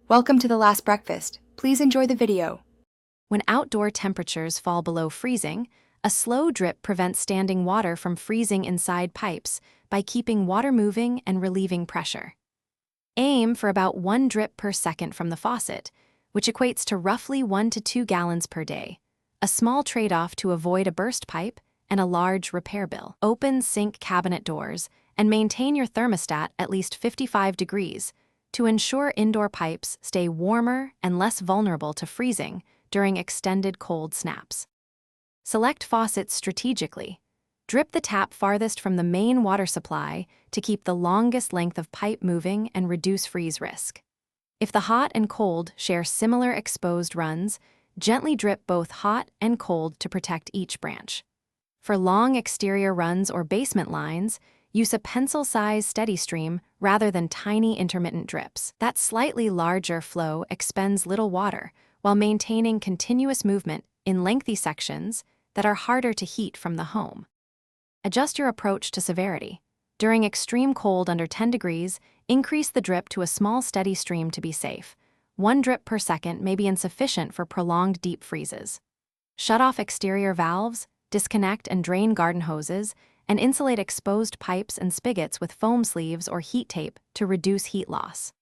Welcome to The Last Breakfast. Please enjoy the video. When outdoor temperatures fall below freezing, a slow drip prevents standing water from freezing inside pipes by keeping water moving and relieving pressure. Aim for about 1 drip per second from the faucet, which equates to roughly 1 to 2 gallons per day, a small trade-off to avoid a burst pipe and a large repair bill. Open sink cabinet doors and maintain your thermostat at least 55 degrees to ensure indoor pipes stay warmer and less vulnerable to freezing during extended cold snaps. Select faucets strategically. Drip the tap farthest from the main water supply to keep the longest length of pipe moving and reduce freeze risk. If the hot and cold share similar exposed runs, gently drip both hot and cold to protect each branch. For long exterior runs or basement lines, use a pencil-sized steady stream rather than tiny intermittent drips. That slightly larger flow expends little water while maintaining continuous movement in lengthy sections that are harder to heat from the home. Adjust your approach to severity. During extreme cold under 10 degrees, increase the drip to a small steady stream to be safe. 1 drip per second may be insufficient for prolonged deep freezes. Shut off exterior valves, disconnect and drain garden hoses, and insulate exposed pipes and spigots with foam sleeves or heat tape to reduce heat loss.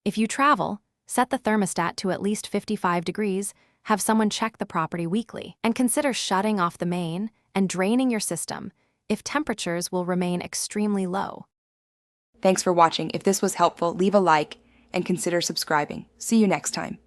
If you travel, set the thermostat to at least 55 degrees, have someone check the property weekly, and consider shutting off the main and draining your system if temperatures will remain extremely low. Thanks for watching. If this was helpful, leave a like and consider subscribing. See you next time.